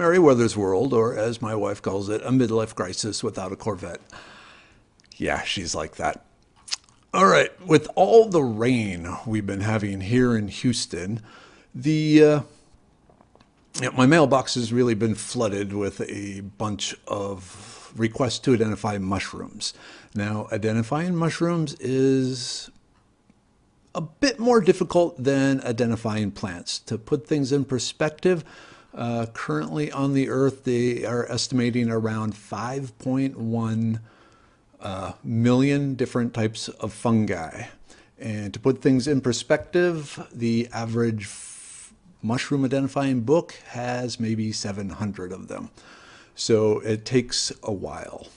Merriwether's world, or as my wife calls it, a midlife crisis without a Corvette. Yeah, she's like that. All right, with all the rain we've been having here in Houston, the my mailbox has really been flooded with a bunch of requests to identify mushrooms. Now, identifying mushrooms is a bit more difficult than identifying plants. To put things in perspective, currently on the Earth, they are estimating around 5.1 million different types of fungi. And to put things in perspective, the average mushroom identifying book has maybe 700 of them. So it takes a while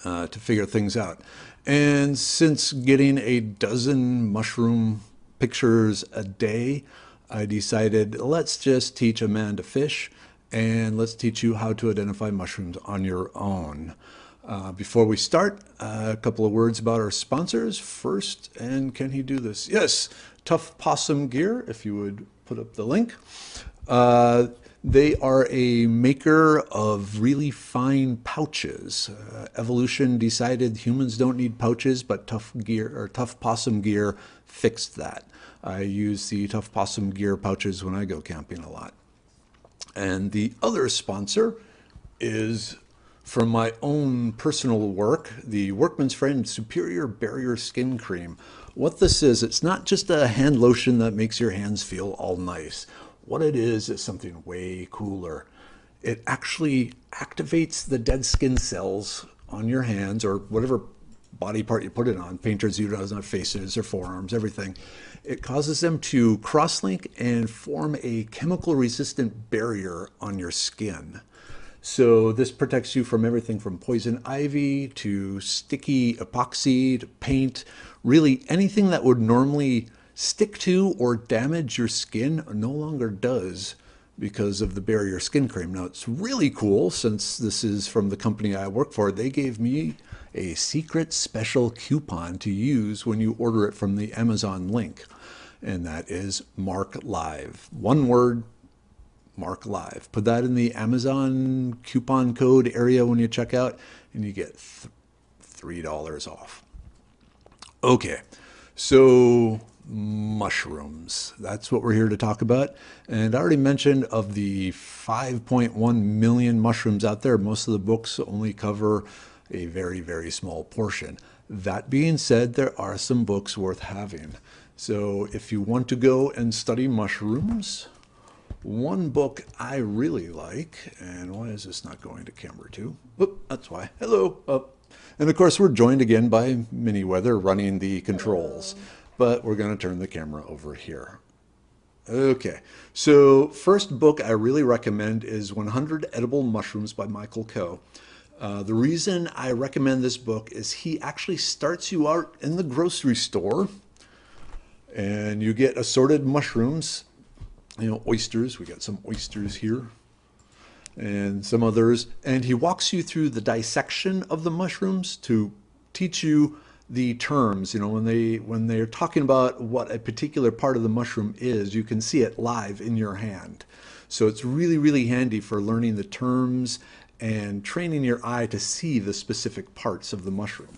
to figure things out. And since getting a dozen mushroom pictures a day, I decided let's just teach a man to fish and let's teach you how to identify mushrooms on your own. Before we start, a couple of words about our sponsors. First, and can he do this? Yes, Tough Possum Gear, if you would put up the link. They are a maker of really fine pouches. Evolution decided humans don't need pouches, but Tough Possum Gear fixed that. I use the Tough Possum Gear pouches when I go camping a lot. And the other sponsor is from my own personal work, the Workman's Friend Superior Barrier Skin Cream. What this is, it's not just a hand lotion that makes your hands feel all nice. What it is something way cooler. It actually activates the dead skin cells on your hands or whatever body part you put it on. Painters use it on faces or forearms, everything. It causes them to cross-link and form a chemical-resistant barrier on your skin. So this protects you from everything from poison ivy to sticky epoxy to paint. Really anything that would normally stick to or damage your skin no longer does because of the barrier skin cream. Now it's really cool, since this is from the company I work for, they gave me a secret special coupon to use when you order it from the Amazon link. And that is Mark Live. One word, Mark Live. Put that in the Amazon coupon code area when you check out and you get $3 off. Okay, so mushrooms. That's what we're here to talk about. And I already mentioned of the 5.1 million mushrooms out there, most of the books only cover a very, very small portion. That being said, there are some books worth having. So if you want to go and study mushrooms, one book I really like, and why is this not going to camera 2? Oop, that's why. Hello. Up. And of course, we're joined again by Merriwether running the controls. But we're going to turn the camera over here. Okay, so first book I really recommend is 100 Edible Mushrooms by Michael Coe. The reason I recommend this book is he actually starts you out in the grocery store and you get assorted mushrooms, you know, oysters. We got some oysters here and some others. And he walks you through the dissection of the mushrooms to teach you the terms. You know, when they're talking about what a particular part of the mushroom is, you can see it live in your hand. So it's really, really handy for learning the terms and training your eye to see the specific parts of the mushroom.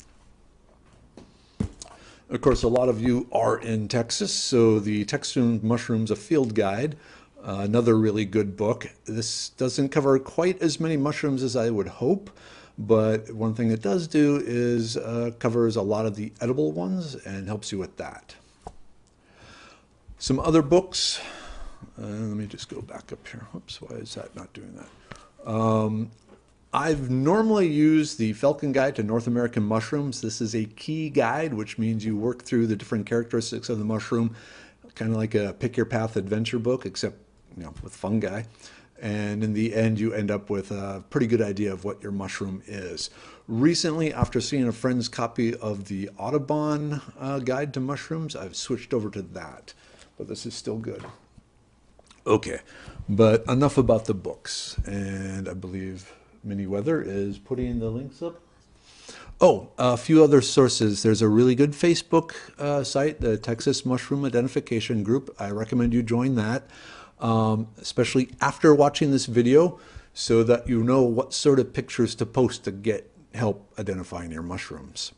Of course, a lot of you are in Texas, so the Texas Mushrooms, a Field Guide, another really good book. This doesn't cover quite as many mushrooms as I would hope, but one thing it does do is covers a lot of the edible ones and helps you with that. Some other books. Let me just go back up here. Whoops, why is that not doing that? I've normally used the Falcon Guide to North American Mushrooms. This is a key guide, which means you work through the different characteristics of the mushroom, kind of like a pick your path adventure book, except with fungi. And in the end, you end up with a pretty good idea of what your mushroom is. Recently, after seeing a friend's copy of the Audubon Guide to Mushrooms, I've switched over to that, but this is still good. Okay, but enough about the books, and I believe Merriwether is putting the links up. Oh, a few other sources. There's a really good Facebook site, the Texas Mushroom Identification Group. I recommend you join that. especially after watching this video, so that you know what sort of pictures to post to get help identifying your mushrooms.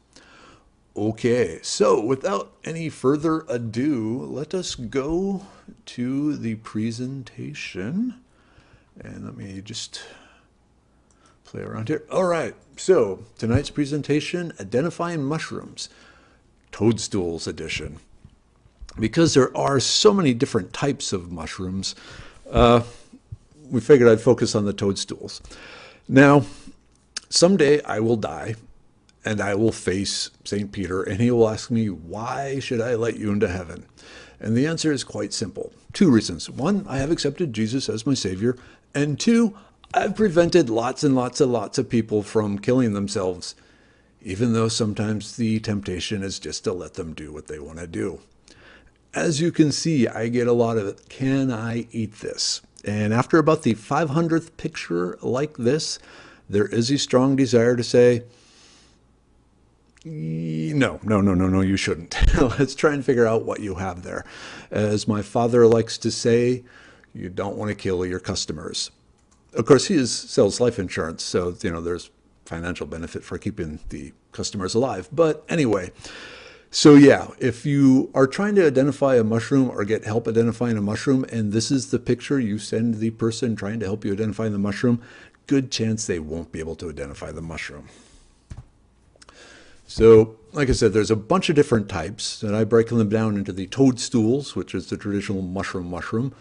Okay, so without any further ado, let us go to the presentation. And let me just play around here. All right, so tonight's presentation, Identifying Mushrooms, Toadstools edition. Because there are so many different types of mushrooms, we figured I'd focus on the toadstools. Now, someday I will die and I will face St. Peter and he will ask me, why should I let you into heaven? And the answer is quite simple. Two reasons. One, I have accepted Jesus as my Savior. And two, I've prevented lots and lots and lots of people from killing themselves, even though sometimes the temptation is just to let them do what they want to do. As you can see, I get a lot of, can I eat this? And after about the 500th picture like this, there is a strong desire to say, no, you shouldn't. Let's try and figure out what you have there. As my father likes to say, you don't want to kill your customers. Of course, he sells life insurance, so there's financial benefit for keeping the customers alive. But anyway, so yeah, if you are trying to identify a mushroom or get help identifying a mushroom, and this is the picture you send the person trying to help you identify the mushroom, good chance they won't be able to identify the mushroom. So, like I said, there's a bunch of different types, and I break them down into the toadstools, which is the traditional mushroom,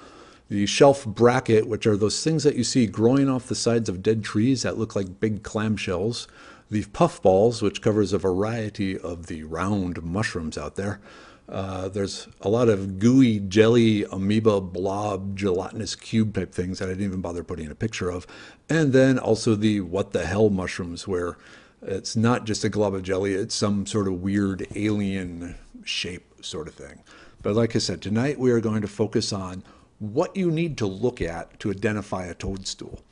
the shelf bracket, which are those things that you see growing off the sides of dead trees that look like big clamshells, the puffballs, which covers a variety of the round mushrooms out there. There's a lot of gooey, jelly, amoeba, blob, gelatinous cube type things that I didn't even bother putting a picture of. And then also the what the hell mushrooms, where it's not just a glob of jelly, it's some sort of weird alien shape sort of thing. But like I said, tonight we are going to focus on what you need to look at to identify a toadstool.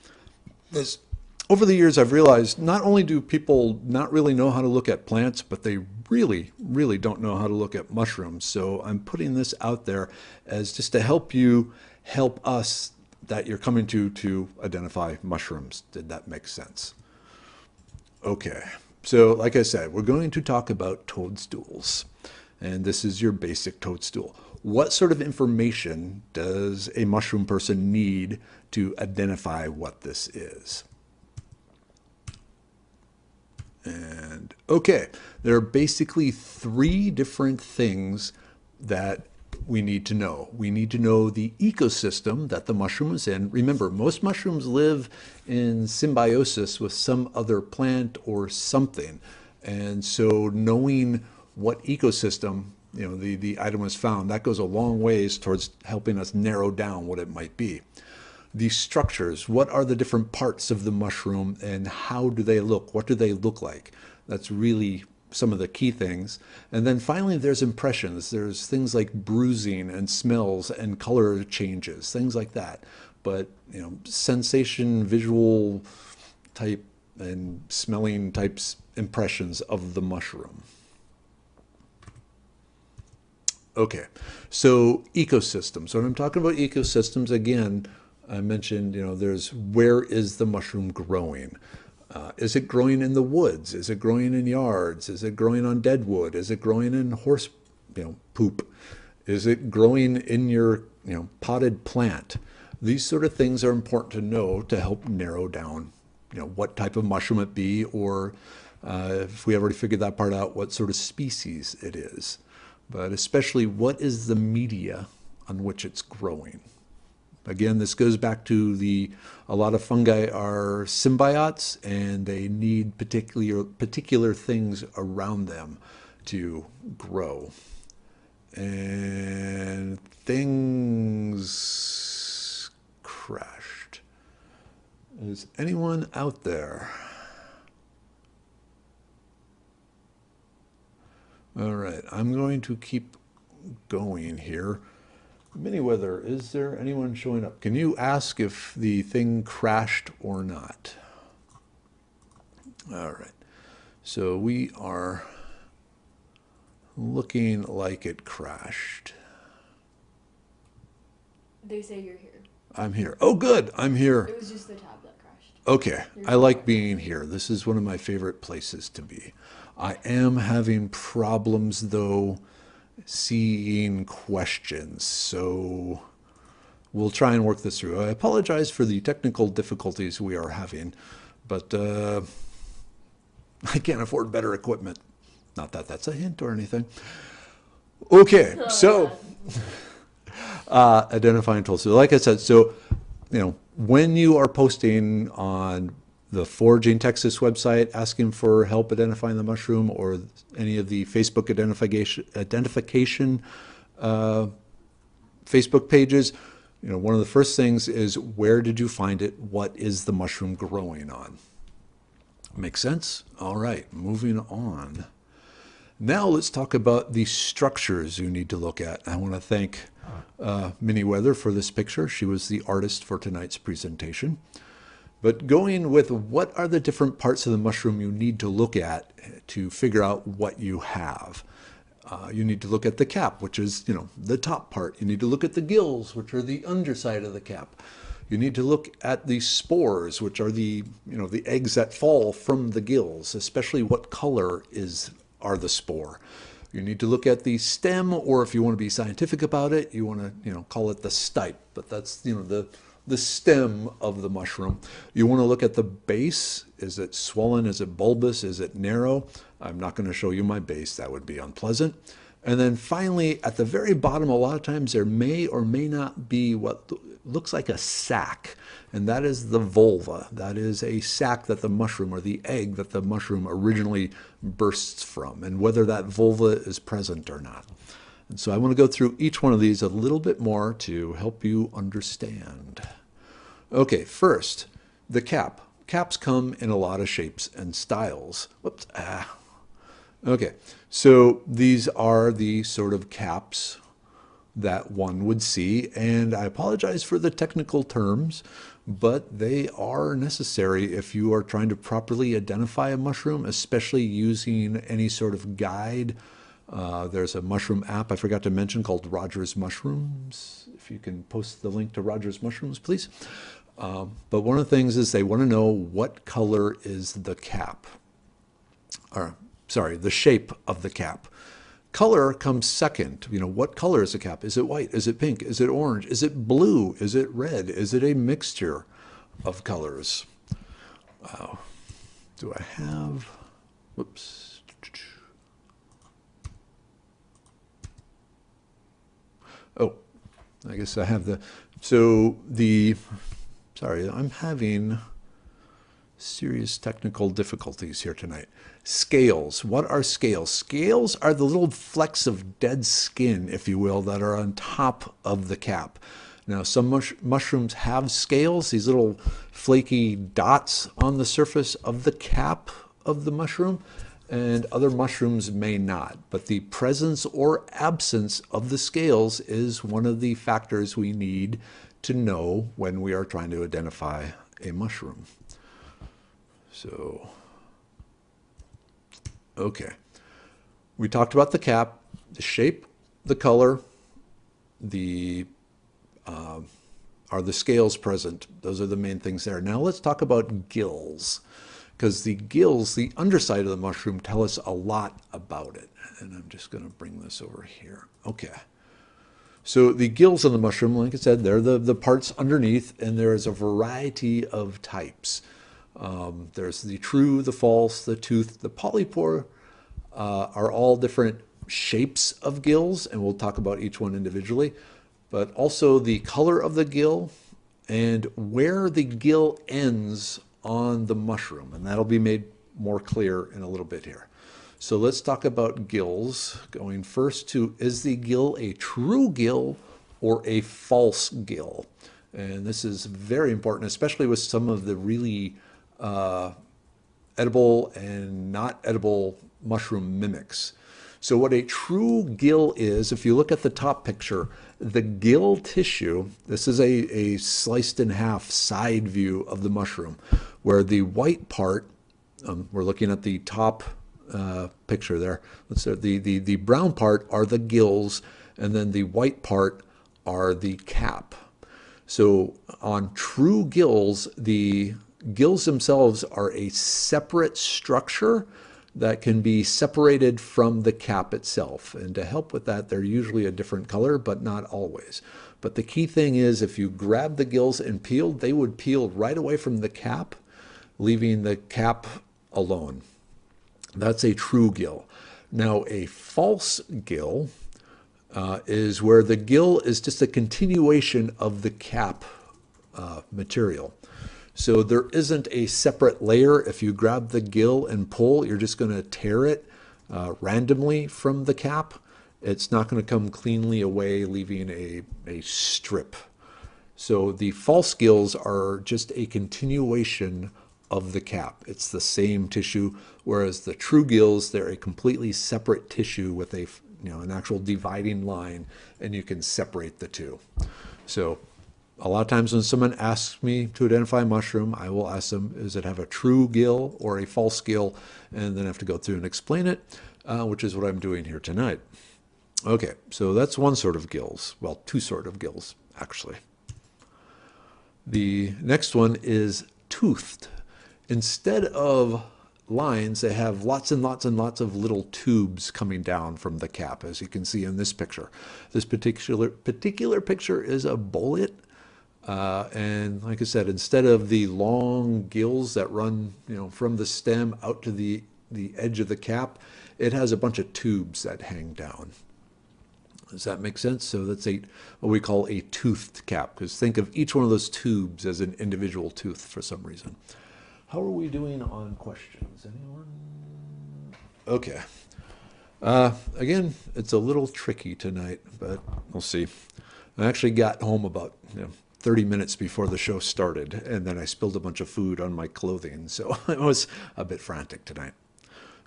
Over the years, I've realized not only do people not really know how to look at plants, but they really, really don't know how to look at mushrooms. So I'm putting this out there as just to help you, help us that you're coming to identify mushrooms. Did that make sense? Okay, so like I said, we're going to talk about toadstools. And this is your basic toadstool. What sort of information does a mushroom person need to identify what this is? And okay, there are basically three different things that we need to know. We need to know the ecosystem that the mushroom is in. Remember, most mushrooms live in symbiosis with some other plant or something. And so knowing what ecosystem the item was found, that goes a long ways towards helping us narrow down what it might be. The structures, what are the different parts of the mushroom and how do they look? What do they look like? That's really some of the key things. And then finally, there's impressions. There's things like bruising and smells and color changes, things like that. But, sensation, visual type and smelling types impressions of the mushroom. Okay, so ecosystems. When I'm talking about ecosystems, again, I mentioned, there's where is the mushroom growing? Is it growing in the woods? Is it growing in yards? Is it growing on dead wood? Is it growing in horse, poop? Is it growing in your, potted plant? These sort of things are important to know to help narrow down, what type of mushroom it be, or if we already figured that part out, what sort of species it is. But especially, what is the media on which it's growing? Again, this goes back to a lot of fungi are symbiotes and they need particular things around them to grow. And things crashed. Is anyone out there? All right, I'm going to keep going here. Merriwether, is there anyone showing up? Can you ask if the thing crashed or not? All right, so we are looking like it crashed. They say you're here. I'm here. Oh, good. I'm here. It was just the tab that crashed. Okay. I like being here. This is one of my favorite places to be. I am having problems, though, seeing questions. So we'll try and work this through. I apologize for the technical difficulties we are having, but I can't afford better equipment. Not that that's a hint or anything. Okay, so identifying tools. So like I said, so, when you are posting on the Foraging Texas website asking for help identifying the mushroom, or any of the Facebook identification Facebook pages, one of the first things is, where did you find it? What is the mushroom growing on? Makes sense? All right, moving on. Now let's talk about the structures you need to look at. I want to thank Merriwether for this picture. She was the artist for tonight's presentation. But going with, what are the different parts of the mushroom you need to look at to figure out what you have? You need to look at the cap, which is, the top part. You need to look at the gills, which are the underside of the cap. You need to look at the spores, which are the eggs that fall from the gills, especially what color are the spore. You need to look at the stem, or if you want to be scientific about it, you want to call it the stipe, but that's the stem of the mushroom. You want to look at the base. Is it swollen? Is it bulbous? Is it narrow? I'm not going to show you my base. That would be unpleasant. And then finally, at the very bottom, a lot of times there may or may not be what looks like a sac, and that is the vulva. That is a sac that the mushroom, or the egg that the mushroom originally bursts from, and whether that vulva is present or not. And so I want to go through each one of these a little bit more to help you understand. Okay, first, the cap. Caps come in a lot of shapes and styles. Whoops. Okay, so these are the sort of caps that one would see, and I apologize for the technical terms, but they are necessary if you are trying to properly identify a mushroom, especially using any sort of guide. There's a mushroom app I forgot to mention called Rogers Mushrooms. If you can post the link to Rogers Mushrooms, please. But one of the things is they want to know what color is the cap. Or, sorry, the shape of the cap. Color comes second. What color is the cap? Is it white? Is it pink? Is it orange? Is it blue? Is it red? Is it a mixture of colors? Do I have, whoops. Oh, I guess I have sorry, I'm having serious technical difficulties here tonight. Scales. What are scales? Scales are the little flecks of dead skin, if you will, that are on top of the cap. Now, some mushrooms have scales, these little flaky dots on the surface of the cap of the mushroom, and other mushrooms may not. But the presence or absence of the scales is one of the factors we need to know when we are trying to identify a mushroom. So, okay. We talked about the cap, the shape, the color, are the scales present? Those are the main things there. Now let's talk about gills, because the gills, the underside of the mushroom, tell us a lot about it. And I'm just going to bring this over here. Okay. So the gills of the mushroom, like I said, they're the parts underneath, and there is a variety of types. There's the true, the false, the tooth, the polypore are all different shapes of gills, and we'll talk about each one individually. But also the color of the gill and where the gill ends on the mushroom, and that'll be made more clear in a little bit here. So let's talk about gills, going first to, is the gill a true gill or a false gill? And this is very important, especially with some of the really edible and not edible mushroom mimics. So what a true gill is, if you look at the top picture, the gill tissue, this is a sliced in half side view of the mushroom, where the white part, we're looking at the top picture there. Let's say the brown part are the gills, and then the white part are the cap. So on true gills, the gills themselves are a separate structure that can be separated from the cap itself. And to help with that, they're usually a different color, but not always. But the key thing is if you grab the gills and peeled, they would peel right away from the cap, leaving the cap alone. That's a true gill. Now, a false gill is where the gill is just a continuation of the cap material. So there isn't a separate layer. If you grab the gill and pull, you're just going to tear it randomly from the cap. It's not going to come cleanly away, leaving a strip. So the false gills are just a continuation of the cap. It's the same tissue, whereas the true gills, they're a completely separate tissue with an actual dividing line, and you can separate the two. So a lot of times when someone asks me to identify a mushroom, I will ask them, does it have a true gill or a false gill? And then I have to go through and explain it, which is what I'm doing here tonight. Okay, so that's one sort of gills. Well, two sort of gills, actually. The next one is toothed. Instead of lines, they have lots and lots and lots of little tubes coming down from the cap, as you can see in this picture. This particular picture is a bullet. And like I said, instead of the long gills that run from the stem out to the edge of the cap, it has a bunch of tubes that hang down. Does that make sense? So that's what we call a toothed cap, because think of each one of those tubes as an individual tooth for some reason. How are we doing on questions? Anyone? Okay. Again, it's a little tricky tonight, but we'll see. I actually got home about 30 minutes before the show started, and then I spilled a bunch of food on my clothing, so I was a bit frantic tonight.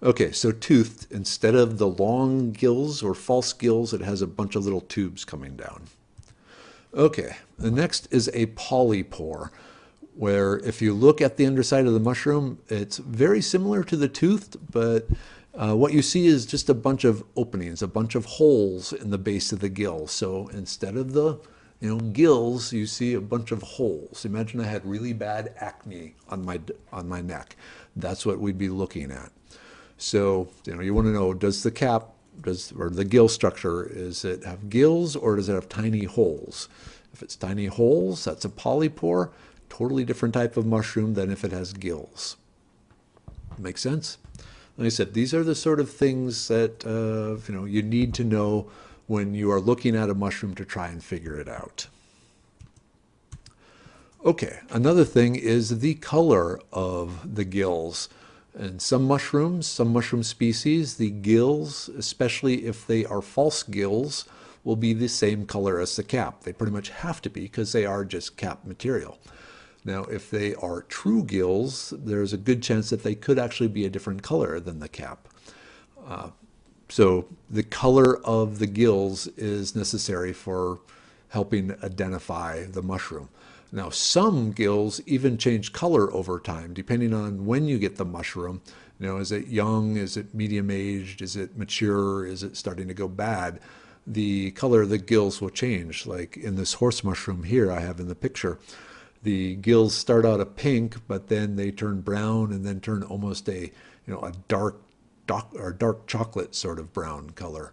Okay, so toothed, instead of the long gills or false gills, it has a bunch of little tubes coming down. Okay, the next is a polypore, where if you look at the underside of the mushroom, it's very similar to the toothed, but what you see is just a bunch of openings, a bunch of holes in the base of the gill. So instead of the gills, you see a bunch of holes. Imagine I had really bad acne on my neck. That's what we'd be looking at. So you want to know, does the cap, or the gill structure, does it have gills or does it have tiny holes? If it's tiny holes, that's a polypore. Totally different type of mushroom than if it has gills. Make sense? Like I said, these are the sort of things that you need to know when you are looking at a mushroom to try and figure it out. Okay, another thing is the color of the gills. And some mushroom species, the gills, especially if they are false gills, will be the same color as the cap. They pretty much have to be because they are just cap material. Now, if they are true gills, there's a good chance that they could actually be a different color than the cap. So the color of the gills is necessary for helping identify the mushroom. Now, some gills even change color over time, depending on when you get the mushroom. Is it young? Is it medium-aged? Is it mature? Is it starting to go bad? The color of the gills will change. Like in this horse mushroom here I have in the picture, the gills start out a pink, but then they turn brown and then turn almost a dark chocolate sort of brown color.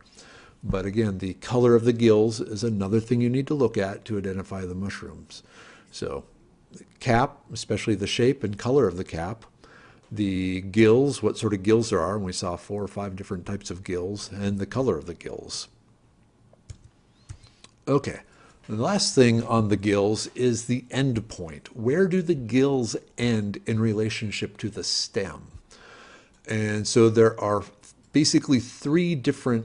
But again, the color of the gills is another thing you need to look at to identify the mushrooms. So the cap, especially the shape and color of the cap, the gills, what sort of gills there are, and we saw 4 or 5 different types of gills, and the color of the gills. Okay, the last thing on the gills is the end point. Where do the gills end in relationship to the stem? And so there are basically 3 different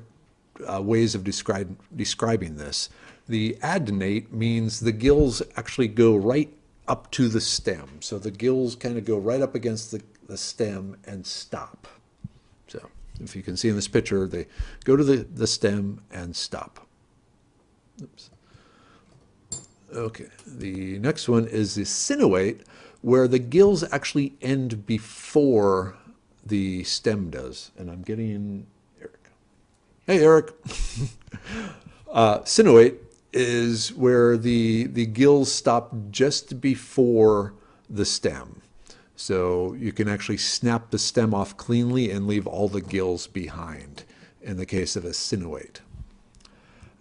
ways of describing this. The adenate means the gills actually go right up to the stem. So the gills kind of go right up against the stem and stop. So if you can see in this picture, they go to the stem and stop. Oops. Okay, the next one is the sinuate, where the gills actually end before the stem does. And I'm getting Eric. Hey, Eric. Sinuate is where the gills stop just before the stem. So you can actually snap the stem off cleanly and leave all the gills behind in the case of a sinuate.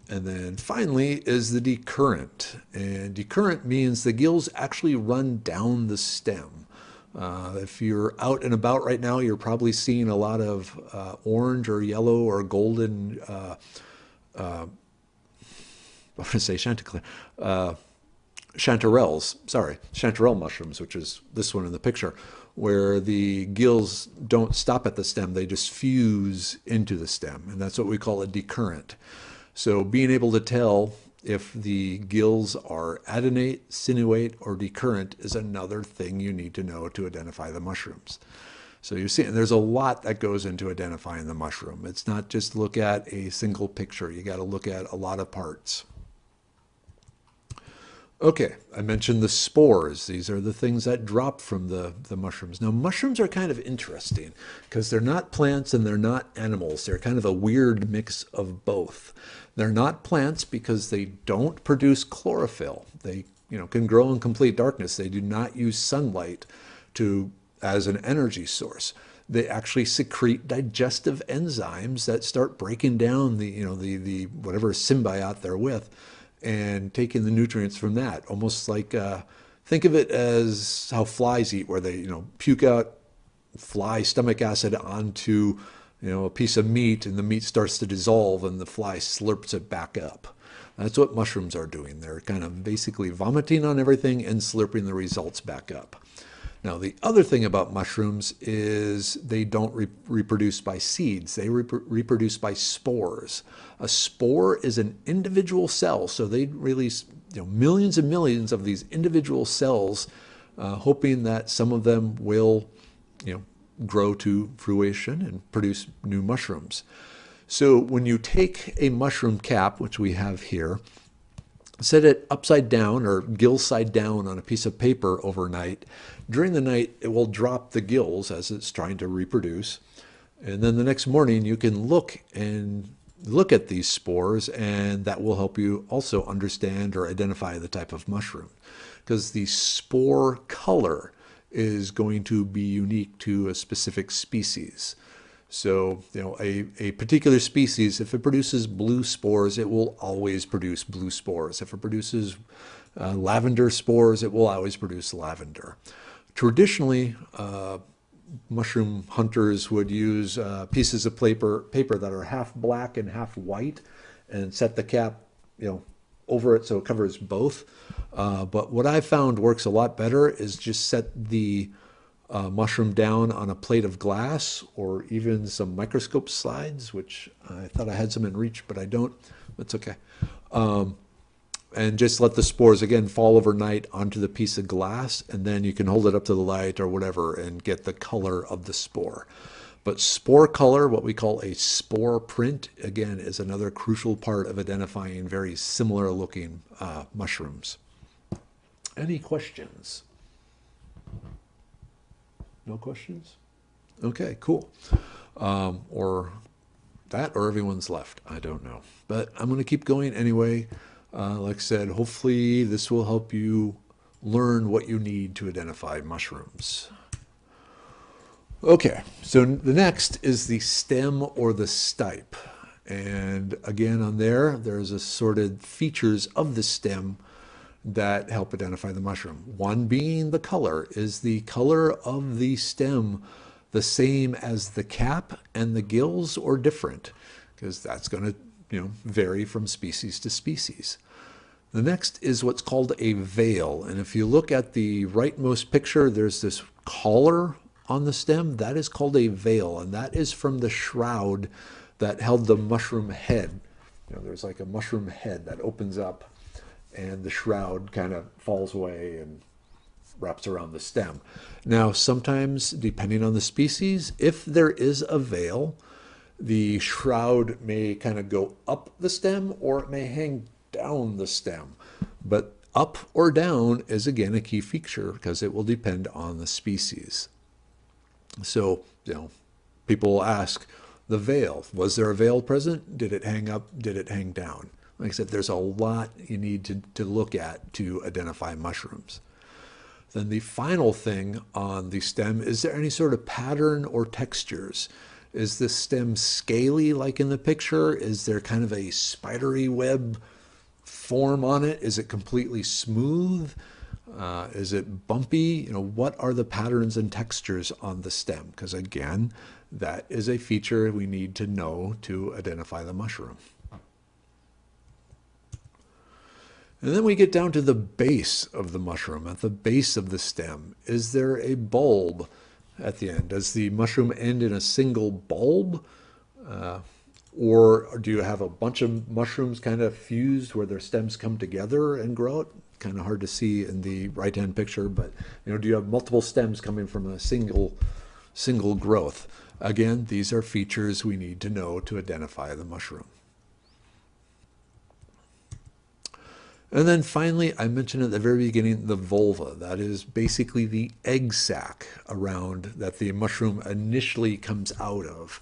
And then finally is the decurrent. And decurrent means the gills actually run down the stem. If you're out and about right now, you're probably seeing a lot of orange or yellow or golden, I want to say chanticleer, chanterelles, sorry, chanterelle mushrooms, which is this one in the picture, where the gills don't stop at the stem, they just fuse into the stem, and that's what we call a decurrent. So being able to tell if the gills are adonate, sinuate, or decurrent is another thing you need to know to identify the mushrooms. So you see, and there's a lot that goes into identifying the mushroom. It's not just look at a single picture. You got to look at a lot of parts. Okay, I mentioned the spores. These are the things that drop from the mushrooms. Now, mushrooms are kind of interesting because they're not plants and they're not animals. They're kind of a weird mix of both. They're not plants because they don't produce chlorophyll. They, can grow in complete darkness. They do not use sunlight as an energy source. They actually secrete digestive enzymes that start breaking down the whatever symbiote they're with, and taking the nutrients from that. Almost like, think of it as how flies eat, where they, puke out fly stomach acid onto, a piece of meat, and the meat starts to dissolve and the fly slurps it back up. That's what mushrooms are doing. They're kind of basically vomiting on everything and slurping the results back up. Now, the other thing about mushrooms is they don't reproduce by seeds. They reproduce by spores. A spore is an individual cell, so they release millions and millions of these individual cells, hoping that some of them will grow to fruition and produce new mushrooms. So when you take a mushroom cap, which we have here, set it upside down or gill side down on a piece of paper overnight. During the night, it will drop the gills as it's trying to reproduce. And then the next morning, you can look at these spores, and that will help you also understand or identify the type of mushroom. Because the spore color is going to be unique to a specific species. So, a particular species, if it produces blue spores, it will always produce blue spores. If it produces lavender spores, it will always produce lavender. Traditionally, mushroom hunters would use pieces of paper that are half black and half white, and set the cap, over it so it covers both. But what I found works a lot better is just set the mushroom down on a plate of glass, or even some microscope slides, which I thought I had some in reach, but I don't. That's okay. And just let the spores again fall overnight onto the piece of glass, and then you can hold it up to the light or whatever and get the color of the spore. But spore color, what we call a spore print, again, is another crucial part of identifying very similar looking mushrooms. Any questions? No questions? Okay, cool. Or everyone's left. I don't know. But I'm going to keep going anyway. Like I said, hopefully this will help you learn what you need to identify mushrooms. Okay, so the next is the stem or the stipe. And again, on there's assorted features of the stem that help identify the mushroom. One being the color. Is the color of the stem the same as the cap and the gills, or different? Because that's going to vary from species to species. The next is what's called a veil. And if you look at the rightmost picture, there's this collar on the stem. That is called a veil, and that is from the shroud that held the mushroom head. There's like a mushroom head that opens up, and the shroud kind of falls away and wraps around the stem. Now, sometimes, depending on the species, if there is a veil, the shroud may kind of go up the stem, or it may hang down the stem. But up or down is, again, a key feature because it will depend on the species. So, people will ask, the veil, was there a veil present? Did it hang up? Did it hang down? Like I said, there's a lot you need to look at to identify mushrooms. Then the final thing on the stem, is there any sort of pattern or textures? Is the stem scaly like in the picture? Is there kind of a spidery web form on it? Is it completely smooth? Is it bumpy? What are the patterns and textures on the stem? Because again, that is a feature we need to know to identify the mushroom. And then we get down to the base of the mushroom, at the base of the stem. Is there a bulb at the end? Does the mushroom end in a single bulb? Or do you have a bunch of mushrooms kind of fused where their stems come together and grow out? Kind of hard to see in the right-hand picture, but do you have multiple stems coming from a single growth? Again, these are features we need to know to identify the mushroom. And then finally, I mentioned at the very beginning, the vulva. That is basically the egg sac around that the mushroom initially comes out of.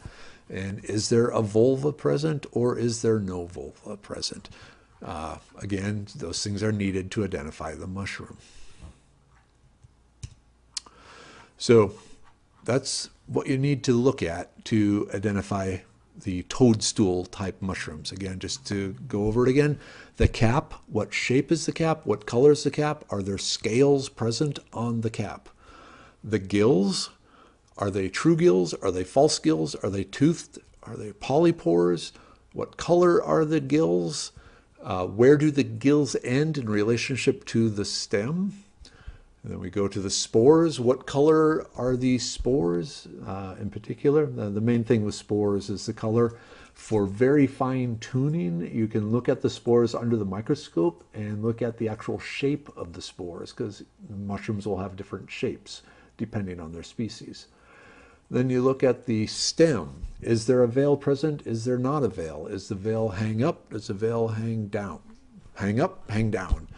And is there a vulva present or is there no vulva present? Again, those things are needed to identify the mushroom. So that's what you need to look at to identify the toadstool type mushrooms. Again, just to go over it again, the cap, what shape is the cap? What color is the cap? Are there scales present on the cap? The gills, are they true gills? Are they false gills? Are they toothed? Are they polypores? What color are the gills? Where do the gills end in relationship to the stem? And then we go to the spores. What color are these spores in particular? The main thing with spores is the color. For very fine tuning, you can look at the spores under the microscope and look at the actual shape of the spores, because mushrooms will have different shapes depending on their species. Then you look at the stem. Is there a veil present? Is there not a veil? Is the veil hang up? Does the veil hang down? Hang up, hang down.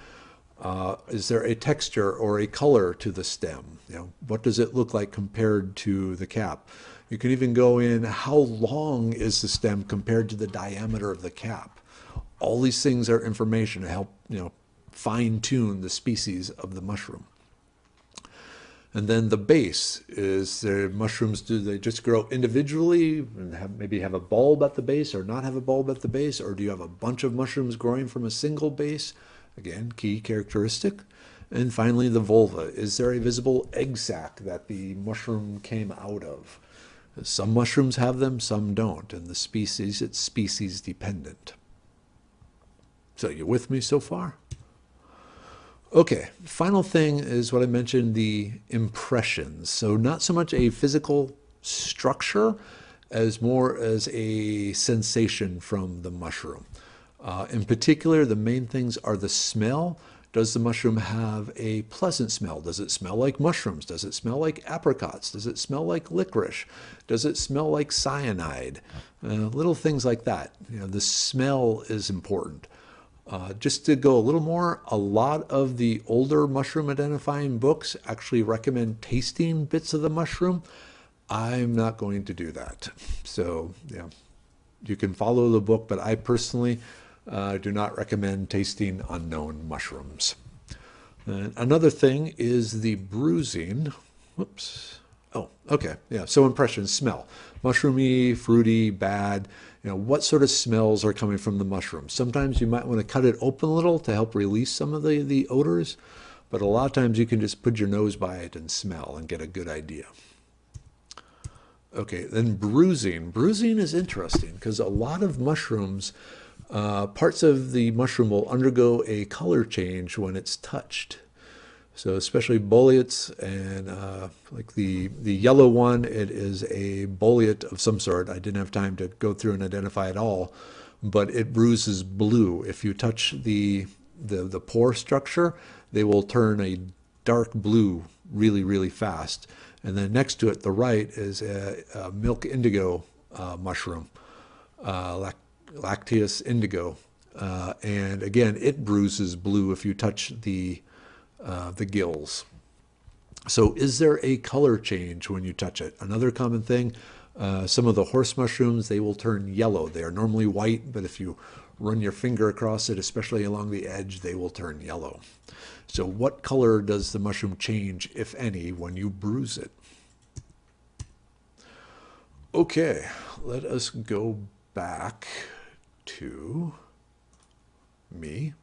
Is there a texture or a color to the stem? What does it look like compared to the cap? You can even go in, how long is the stem compared to the diameter of the cap? All these things are information to help fine tune the species of the mushroom. And then the base is, the mushrooms, do they just grow individually and maybe have a bulb at the base or not have a bulb at the base? Or do you have a bunch of mushrooms growing from a single base? Again, key characteristic. And finally, the vulva. Is there a visible egg sac that the mushroom came out of? Some mushrooms have them, some don't. And the species, it's species dependent. So you with me so far? Okay, final thing is what I mentioned, the impressions. So not so much a physical structure as more as a sensation from the mushroom. In particular, the main things are the smell. Does the mushroom have a pleasant smell? Does it smell like mushrooms? Does it smell like apricots? Does it smell like licorice? Does it smell like cyanide? Little things like that. The smell is important. Just to go a little more, a lot of the older mushroom identifying books actually recommend tasting bits of the mushroom. I'm not going to do that. So, you can follow the book, but I personally do not recommend tasting unknown mushrooms. And another thing is the bruising. Whoops. Oh, okay. Yeah. So impressions, smell. Mushroomy, fruity, bad. What sort of smells are coming from the mushroom? Sometimes you might want to cut it open a little to help release some of the odors, but a lot of times you can just put your nose by it and smell and get a good idea. Okay, then bruising. Bruising is interesting because a lot of mushrooms, parts of the mushroom will undergo a color change when it's touched. So especially boleates and like the yellow one, it is a boleate of some sort. I didn't have time to go through and identify it all, but it bruises blue. If you touch the pore structure, they will turn a dark blue really, really fast. And then next to it, the right, is a milk indigo mushroom, Lacteus indigo. And again, it bruises blue if you touch the gills. So is there a color change when you touch it? Another common thing, some of the horse mushrooms, they will turn yellow. They are normally white, but if you run your finger across it, especially along the edge, they will turn yellow. So what color does the mushroom change, if any, when you bruise it? Okay, let us go back to me.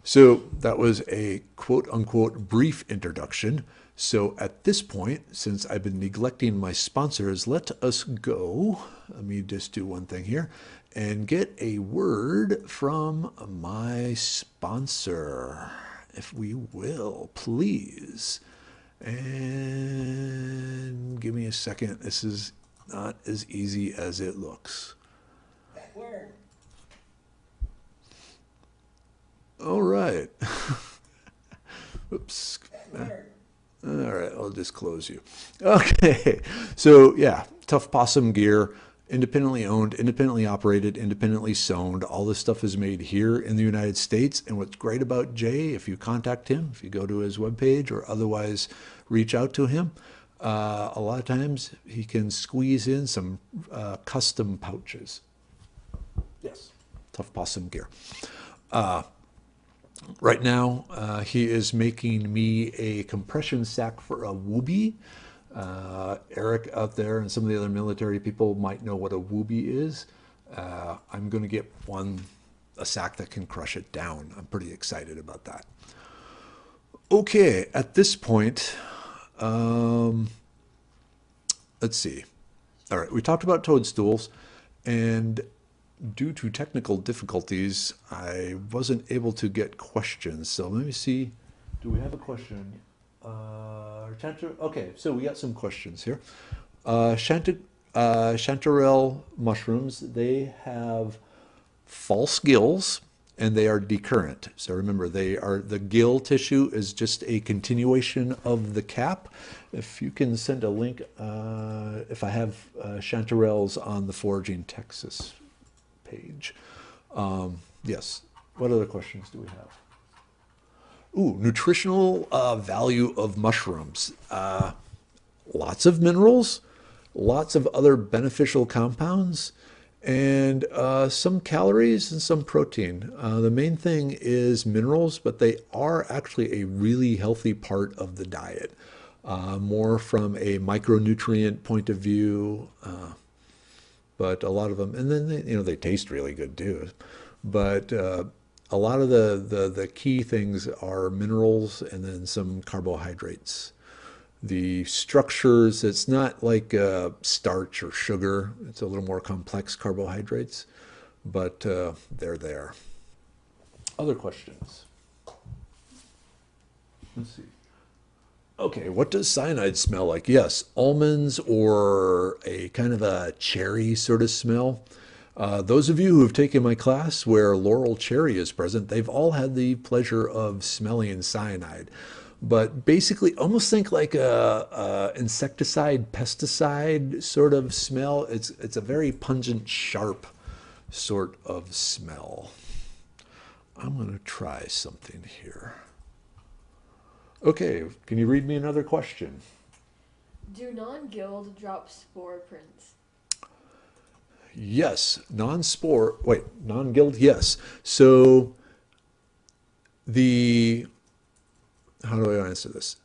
So that was a quote-unquote brief introduction. So at this point, since I've been neglecting my sponsors, let us go. Let me just do one thing here and get a word from my sponsor, if we will, please. And give me a second. This is not as easy as it looks. Word. All right. Oops. Word. All right, I'll just close you. Okay, so yeah, Tough Possum gear, independently owned, independently operated, independently sewn. All this stuff is made here in the United States. And what's great about Jay, if you contact him, if you go to his webpage or otherwise reach out to him, a lot of times he can squeeze in some custom pouches. Yes, Tough Possum gear. Right now, he is making me a compression sack for a whoopee. Eric out there and some of the other military people might know what a whoopee is. I'm going to get a sack that can crush it down. I'm pretty excited about that. Okay, at this point, let's see. All right, we talked about toadstools, and due to technical difficulties, I wasn't able to get questions. So let me see. Do we have a question? Okay, so we got some questions here. Chanterelle mushrooms, they have false gills and they are decurrent. So remember, the gill tissue is just a continuation of the cap. If you can send a link, if I have chanterelles on the Foraging Texas page. Yes. What other questions do we have? Ooh, nutritional value of mushrooms. Lots of minerals, lots of other beneficial compounds, and some calories and some protein. The main thing is minerals, but they are actually a really healthy part of the diet. More from a micronutrient point of view, but a lot of them, and then they taste really good too. But a lot of the key things are minerals and then some carbohydrates. The structures, it's not like starch or sugar. It's a little more complex carbohydrates, but they're there. Other questions? Let's see. Okay, what does cyanide smell like? Yes, almonds or a kind of a cherry sort of smell. Those of you who have taken my class where laurel cherry is present, they've all had the pleasure of smelling cyanide. But basically, almost think like a insecticide, pesticide sort of smell. It's a very pungent, sharp sort of smell. I'm going to try something here. Okay, can you read me another question? Do non-gilled drop spore prints? Yes, non-gilled, yes. So how do I answer this?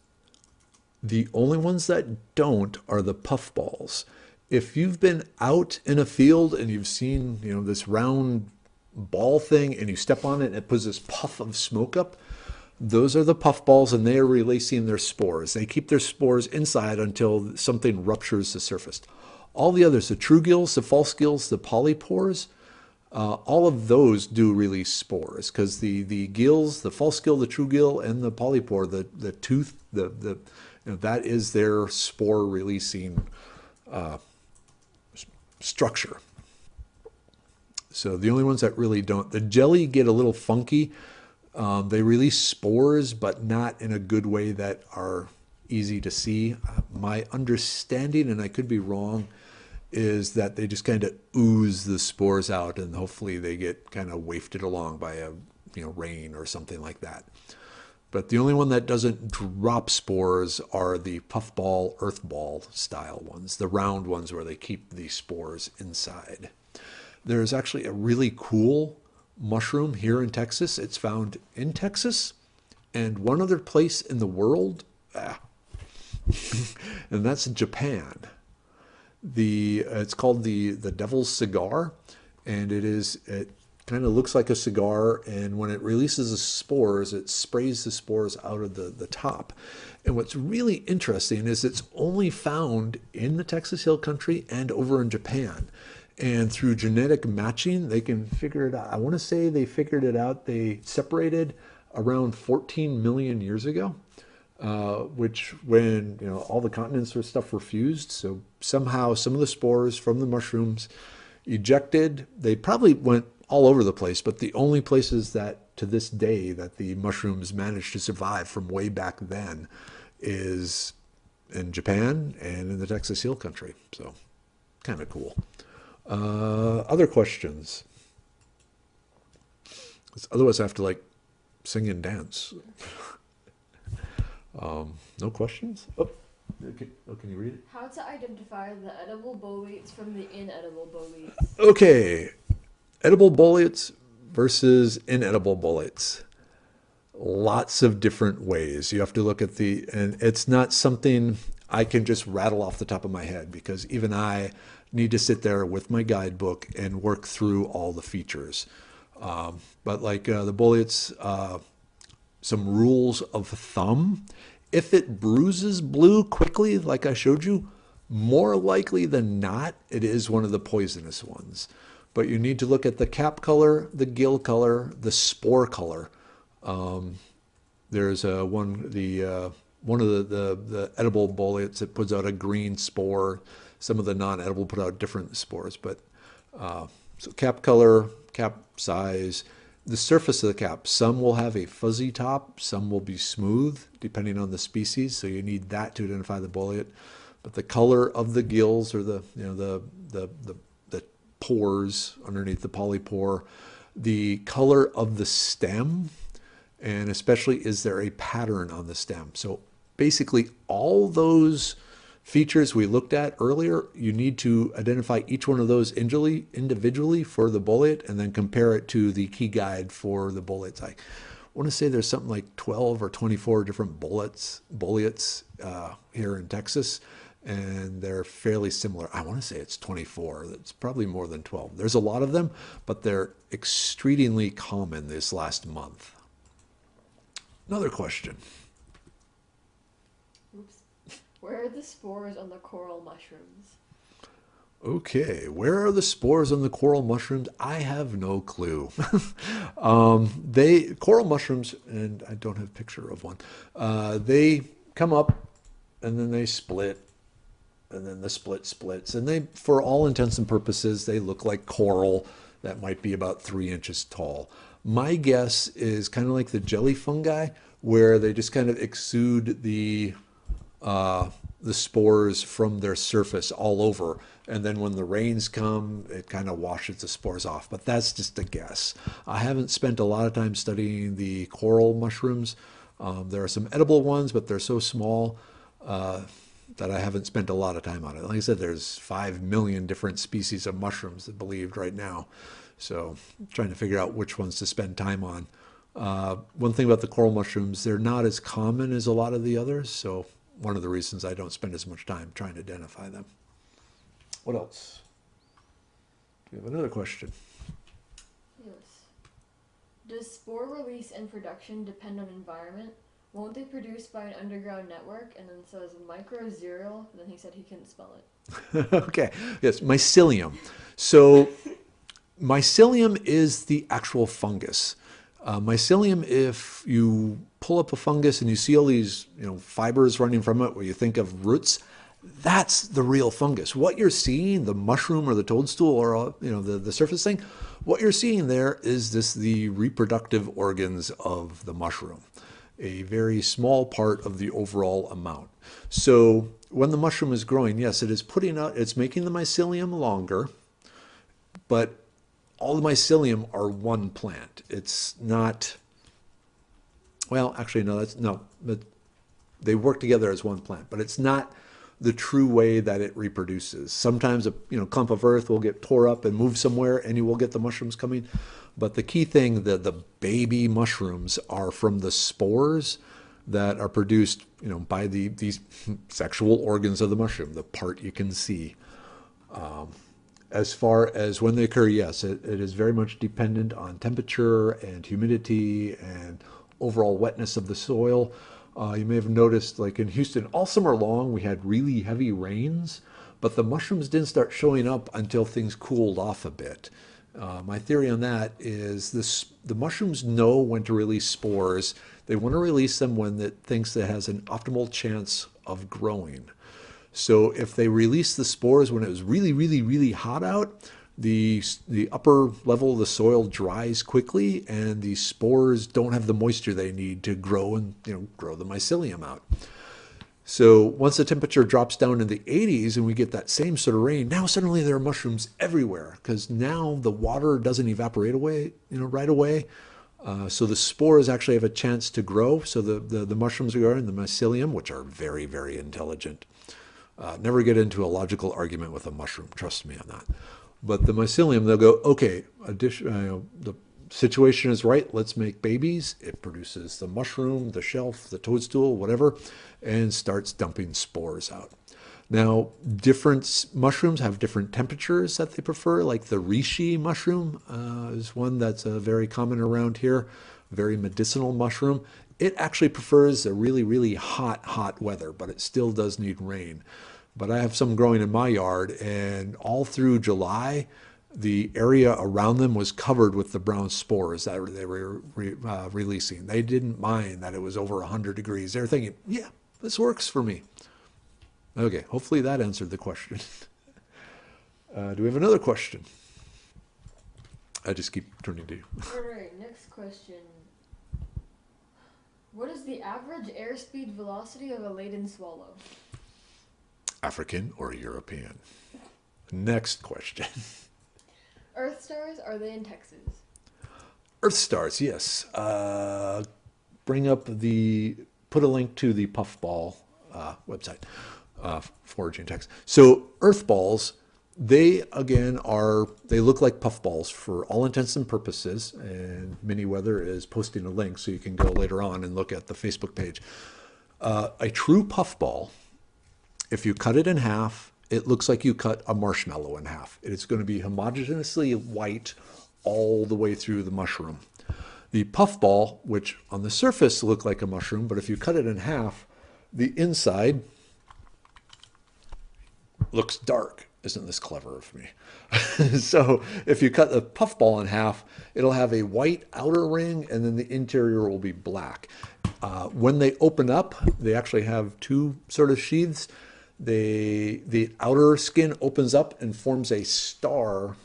The only ones that don't are the puffballs. If you've been out in a field and you've seen, this round ball thing and you step on it and it puts this puff of smoke up, those are the puffballs and they are releasing their spores. They keep their spores inside until something ruptures the surface. All the others, the true gills, the false gills, the polypores, all of those do release spores because the gills, the false gill, the true gill, and the polypore, the tooth, that is their spore releasing structure. So the only ones that really don't, the jelly get a little funky. They release spores, but not in a good way that are easy to see. My understanding, and I could be wrong, is that they just kind of ooze the spores out and hopefully they get kind of wafted along by a rain or something like that. But the only one that doesn't drop spores are the puffball, earthball style ones, the round ones where they keep the spores inside. There's actually a really cool mushroom here in Texas. It's found in Texas and one other place in the world, and that's Japan. It's called the devil's cigar, and it kind of looks like a cigar, and when it releases the spores, it sprays the spores out of the top. And what's really interesting is it's only found in the Texas Hill Country and over in Japan. And through genetic matching, they can figure it out. I want to say they figured it out. They separated around 14 million years ago, which when all the continents or stuff were fused. So somehow some of the spores from the mushrooms ejected. They probably went all over the place, but the only places that to this day that the mushrooms managed to survive from way back then is in Japan and in the Texas Hill Country. So kind of cool. Other questions? 'Cause otherwise I have to like sing and dance. No questions? Oh, can you read it? How to identify the edible boletes from the inedible boletes. Okay, edible boletes versus inedible boletes. Lots of different ways. You have to look at and it's not something I can just rattle off the top of my head, because even I need to sit there with my guidebook and work through all the features. But like the boletes, some rules of thumb. If it bruises blue quickly, like I showed you, more likely than not, it is one of the poisonous ones. But you need to look at the cap color, the gill color, the spore color. There's one of the edible boletes that puts out a green spore. Some of the non-edible put out different spores. But so cap color, cap size, the surface of the cap. Some will have a fuzzy top, some will be smooth, depending on the species. So you need that to identify the bolete. But the color of the gills, or the pores underneath the polypore, the color of the stem, and especially is there a pattern on the stem. So basically all those features we looked at earlier, you need to identify each one of those individually for the bolete and then compare it to the key guide for the boletes. I want to say there's something like 12 or 24 different boletes here in Texas, and they're fairly similar. I want to say it's 24. It's probably more than 12. There's a lot of them, but they're extremely common this last month. Another question. Oops. Where are the spores on the coral mushrooms? Okay, where are the spores on the coral mushrooms? I have no clue. Coral mushrooms, and I don't have a picture of one, they come up and then they split, and then the split splits, and they, for all intents and purposes, they look like coral that might be about 3 inches tall. My guess is kind of like the jelly fungi, where they just kind of exude the spores from their surface all over, and then when the rains come, it kind of washes the spores off. But that's just a guess. I haven't spent a lot of time studying the coral mushrooms. There are some edible ones, but they're so small that I haven't spent a lot of time on it. Like I said, there's 5 million different species of mushrooms that believed right now. So I'm trying to figure out which ones to spend time on. One thing about the coral mushrooms, they're not as common as a lot of the others. So one of the reasons I don't spend as much time trying to identify them. What else? Do we have another question? Yes. Does spore release and production depend on environment? Won't they produce by an underground network? And then says microxeral, and then he said he couldn't spell it. Okay, yes, mycelium. So mycelium is the actual fungus. Mycelium, if you pull up a fungus and you see all these fibers running from it where you think of roots, that's the real fungus. What you're seeing, the mushroom or the toadstool or the surface thing, what you're seeing there is the reproductive organs of the mushroom, a very small part of the overall amount. So when the mushroom is growing, yes, it is it's making the mycelium longer, but all the mycelium are one plant. It's not, well, actually, no, but they work together as one plant, but it's not the true way that it reproduces. Sometimes a clump of earth will get tore up and move somewhere, and you will get the mushrooms coming. But the key thing, the baby mushrooms are from the spores that are produced, by these sexual organs of the mushroom, the part you can see. As far as when they occur, yes, it is very much dependent on temperature and humidity and overall wetness of the soil. You may have noticed, like in Houston, all summer long we had really heavy rains, but the mushrooms didn't start showing up until things cooled off a bit. My theory on that is the mushrooms know when to release spores. They want to release them when it thinks it has an optimal chance of growing. So if they release the spores when it was really, really, really hot out, the upper level of the soil dries quickly, and the spores don't have the moisture they need to grow and grow the mycelium out. So once the temperature drops down in the 80s and we get that same sort of rain, now suddenly there are mushrooms everywhere because now the water doesn't evaporate away, right away. So the spores actually have a chance to grow. So the mushrooms are in the mycelium, which are very, very intelligent. Never get into a logical argument with a mushroom. Trust me on that. But the mycelium, they'll go, okay, the situation is right. Let's make babies. It produces the mushroom, the shelf, the toadstool, whatever, and starts dumping spores out. Now, different mushrooms have different temperatures that they prefer. Like the reishi mushroom is one that's very common around here, very medicinal mushroom. It actually prefers a really, really hot weather, but it still does need rain. But I have some growing in my yard, and all through July, the area around them was covered with the brown spores that they were releasing. They didn't mind that it was over 100 degrees. They were thinking, yeah, this works for me. Okay, hopefully that answered the question. Do we have another question? I just keep turning to you. All right, next question. What is the average airspeed velocity of a laden swallow? African or European? Next question. Earth stars, are they in Texas? Earth stars, yes. Put a link to the puffball website, foraging text. So earth balls, they look like puffballs for all intents and purposes. And Merriwether is posting a link so you can go later on and look at the Facebook page. A true puffball, if you cut it in half, it looks like you cut a marshmallow in half. It's going to be homogeneously white all the way through the mushroom. The puffball, which on the surface look like a mushroom, but if you cut it in half, the inside looks dark. Isn't this clever of me? So if you cut the puffball in half, it'll have a white outer ring, and then the interior will be black. When they open up, they actually have two sort of sheaths. The outer skin opens up and forms a star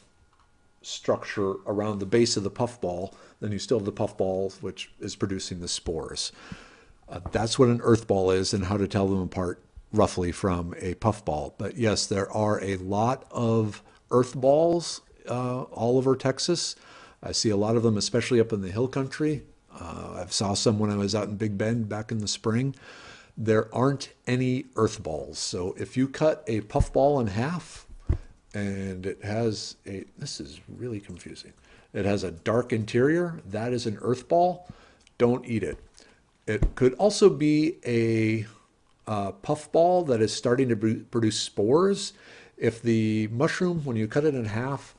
structure around the base of the puffball. Then you still have the puffball, which is producing the spores. That's what an earth ball is and how to tell them apart roughly from a puffball. But yes, there are a lot of earth balls all over Texas. I see a lot of them, especially up in the hill country. I saw some when I was out in Big Bend back in the spring. There aren't any earth balls. So if you cut a puffball in half and it has this is really confusing. It has a dark interior, that is an earth ball. Don't eat it. It could also be a puffball that is starting to produce spores. If the mushroom, when you cut it in half,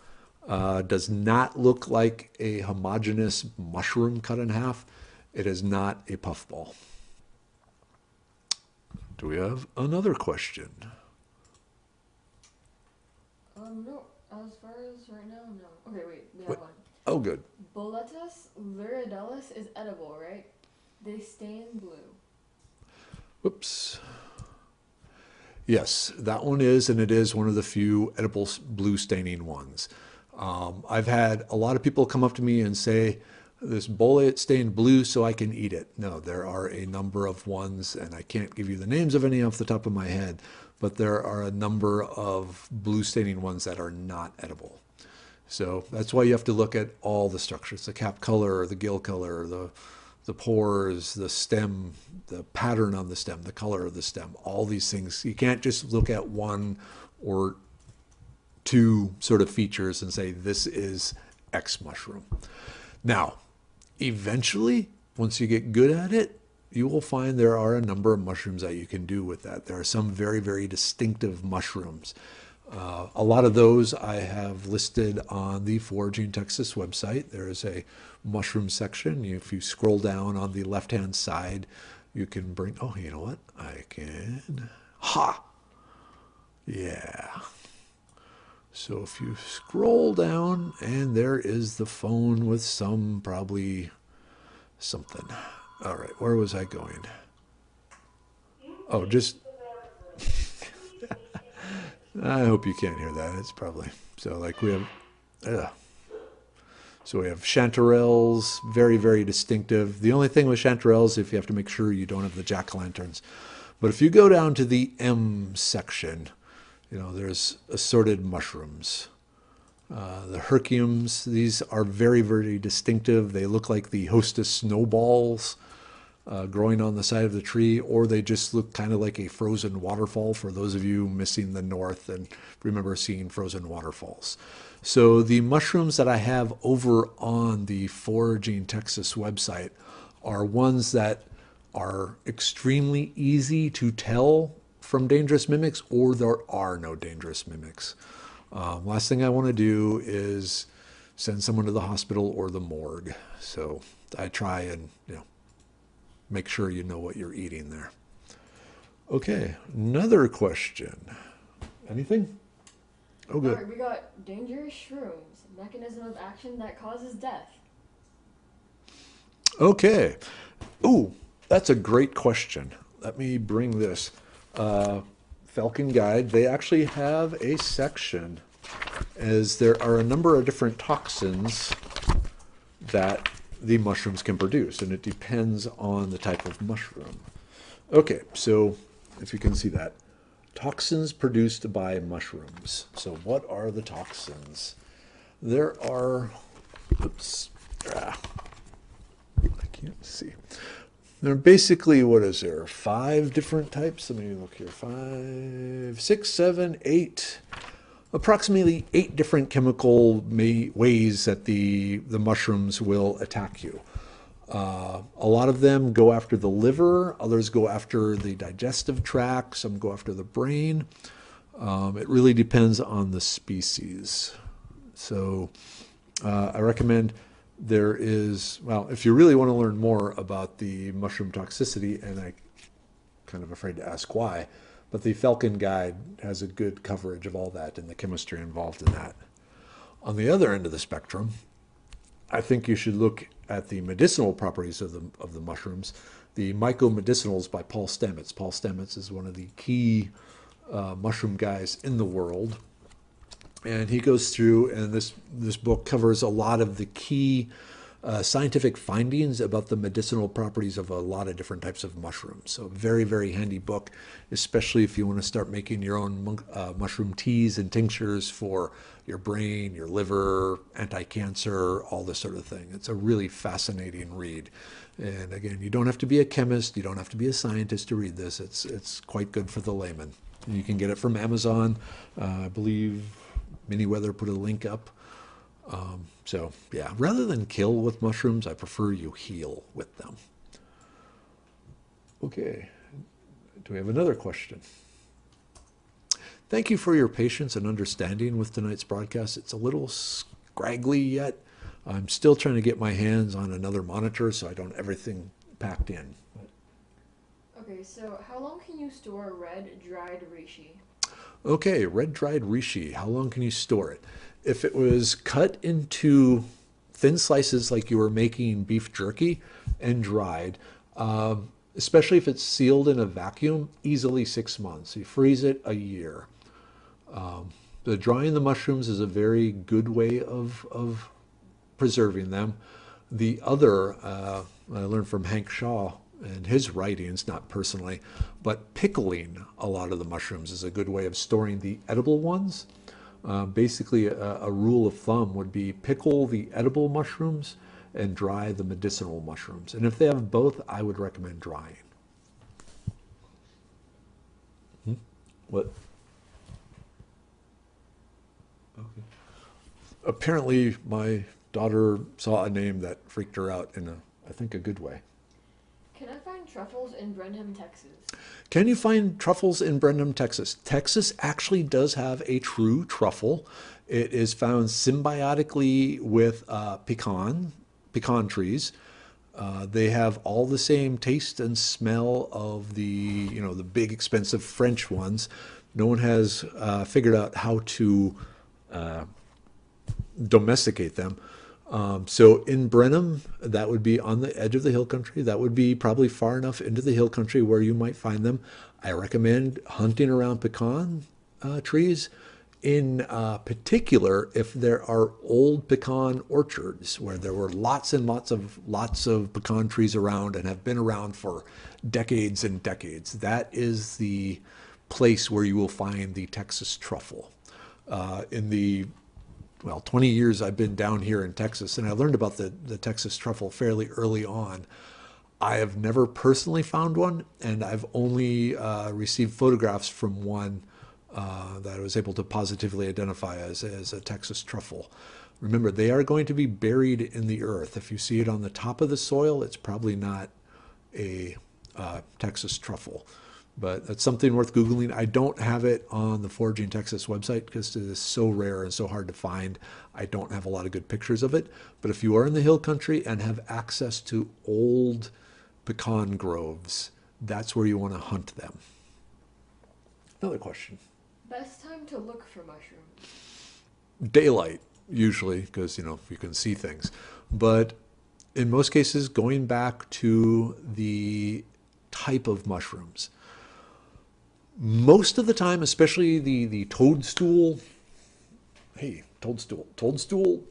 does not look like a homogeneous mushroom cut in half, it is not a puffball. Do we have another question? No. As far as right now, no. Okay, wait. We have one. Oh, good. Boletus liridalis is edible, right? They stain blue. Whoops. Yes, that one is, and it is one of the few edible blue staining ones. I've had a lot of people come up to me and say, this bolete stained blue so I can eat it. No, there are a number of ones, and I can't give you the names of any off the top of my head, but there are a number of blue staining ones that are not edible. So that's why you have to look at all the structures, the cap color, the gill color, the the pores, the stem, the pattern on the stem, the color of the stem, all these things. You can't just look at one or two sort of features and say, this is X mushroom. Now, eventually, once you get good at it, you will find there are a number of mushrooms that you can do with that. There are some very, very distinctive mushrooms. A lot of those I have listed on the Foraging Texas website. There is a mushroom section. If you scroll down on the left-hand side, you can bring, oh, you know what? I can, ha! Yeah. So if you scroll down, and there is the phone with some, probably something. All right, where was I going? Oh, just, I hope you can't hear that. It's probably, so like we have, so we have chanterelles, very, very distinctive. The only thing with chanterelles, if you have to make sure you don't have the jack-o'-lanterns. But if you go down to the M section, you know, there's assorted mushrooms. The herciums, these are very, very distinctive. They look like the hostess snowballs growing on the side of the tree, or they just look kind of like a frozen waterfall for those of you missing the north and remember seeing frozen waterfalls. So the mushrooms that I have over on the Foraging Texas website are ones that are extremely easy to tell from dangerous mimics, or there are no dangerous mimics. Last thing I want to do is send someone to the hospital or the morgue. So I try and, you know, make sure you know what you're eating there. Okay, another question. Anything? Oh, good. All right, we got dangerous shrooms, mechanism of action that causes death. Okay. Ooh, that's a great question. Let me bring this. Falcon Guide, they actually have a section, as there are a number of different toxins that the mushrooms can produce, and it depends on the type of mushroom. Okay, so if you can see that, toxins produced by mushrooms. So what are the toxins? There are, oops, I can't see. There are basically, what is there, 5 different types? Let me look here, 5, 6, 7, 8, approximately 8 different chemical ways that the mushrooms will attack you. A lot of them go after the liver, others go after the digestive tract, some go after the brain. It really depends on the species. So I recommend there is, well, if you really want to learn more about the mushroom toxicity, and I'm kind of afraid to ask why, but the Falcon Guide has a good coverage of all that and the chemistry involved in that. On the other end of the spectrum, I think you should look at the medicinal properties of the mushrooms. The Mycomedicinals by Paul Stamets. Paul Stamets is one of the key mushroom guys in the world. And he goes through, and this book covers a lot of the key scientific findings about the medicinal properties of a lot of different types of mushrooms. So very, very handy book, especially if you want to start making your own mushroom teas and tinctures for your brain, your liver, anti-cancer, all this sort of thing. It's a really fascinating read. And again, you don't have to be a chemist, you don't have to be a scientist to read this. It's quite good for the layman. And you can get it from Amazon. I believe Merriwether put a link up. So yeah, rather than kill with mushrooms, I prefer you heal with them. Okay, do we have another question? Thank you for your patience and understanding with tonight's broadcast. It's a little scraggly yet. I'm still trying to get my hands on another monitor so I don't have everything packed in. Okay, so how long can you store red dried reishi? Okay, red dried reishi, how long can you store it? If it was cut into thin slices like you were making beef jerky and dried, especially if it's sealed in a vacuum, easily 6 months. You freeze it a year. The drying the mushrooms is a very good way of preserving them. The other, I learned from Hank Shaw and his writings, not personally, but pickling a lot of the mushrooms is a good way of storing the edible ones. Basically, a rule of thumb would be pickle the edible mushrooms and dry the medicinal mushrooms. And if they have both, I would recommend drying. What? Okay. Apparently, my daughter saw a name that freaked her out in I think, a good way. Can I find truffles in Brenham, Texas? Can you find truffles in Brenham, Texas? Texas actually does have a true truffle. It is found symbiotically with pecan trees. They have all the same taste and smell of the big expensive French ones. No one has figured out how to domesticate them. So in Brenham, that would be on the edge of the hill country. That would be probably far enough into the hill country where you might find them. I recommend hunting around pecan trees. In particular, if there are old pecan orchards where there were lots and lots of pecan trees around and have been around for decades and decades, that is the place where you will find the Texas truffle. In the 20 years I've been down here in Texas, and I learned about the Texas truffle fairly early on. I have never personally found one, and I've only received photographs from one that I was able to positively identify as a Texas truffle. Remember, they are going to be buried in the earth. If you see it on the top of the soil, it's probably not a Texas truffle. But that's something worth Googling. I don't have it on the Foraging Texas website because it is so rare and so hard to find. I don't have a lot of good pictures of it. But if you are in the hill country and have access to old pecan groves, that's where you want to hunt them. Another question. Best time to look for mushrooms? Daylight, usually, because, you can see things. But in most cases, going back to the type of mushrooms. Most of the time, especially the toadstool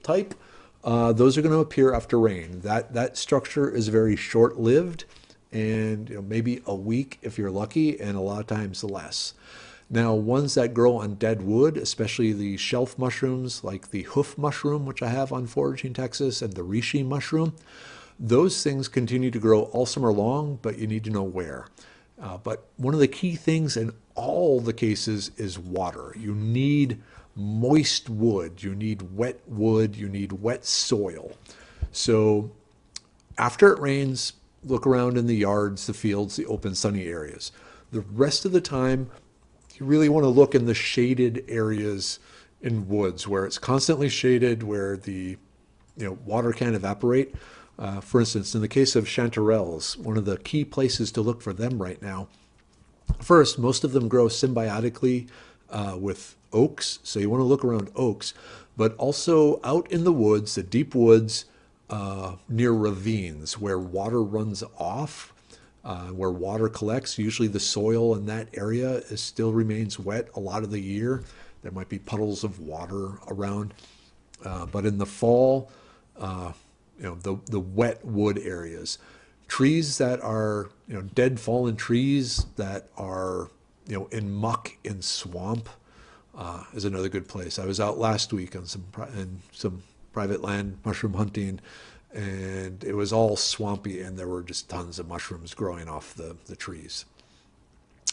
type, those are going to appear after rain. That structure is very short-lived, and maybe a week if you're lucky, and a lot of times less. Now, ones that grow on dead wood, especially the shelf mushrooms like the hoof mushroom, which I have on Foraging Texas, and the reishi mushroom, those things continue to grow all summer long, but you need to know where. But one of the key things in all the cases is water. You need moist wood, you need wet wood, you need wet soil. So after it rains, look around in the yards, the fields, the open sunny areas. The rest of the time, you really want to look in the shaded areas in woods where it's constantly shaded, where the water can't evaporate. For instance, in the case of chanterelles, one of the key places to look for them right now, first, most of them grow symbiotically with oaks, so you want to look around oaks, but also out in the woods, the deep woods near ravines where water runs off, where water collects. Usually the soil in that area still remains wet a lot of the year. There might be puddles of water around, but in the fall, the wet wood areas. Trees that are, dead fallen trees that are, in muck, in swamp, is another good place. I was out last week on some private land mushroom hunting, and it was all swampy, and there were just tons of mushrooms growing off the trees.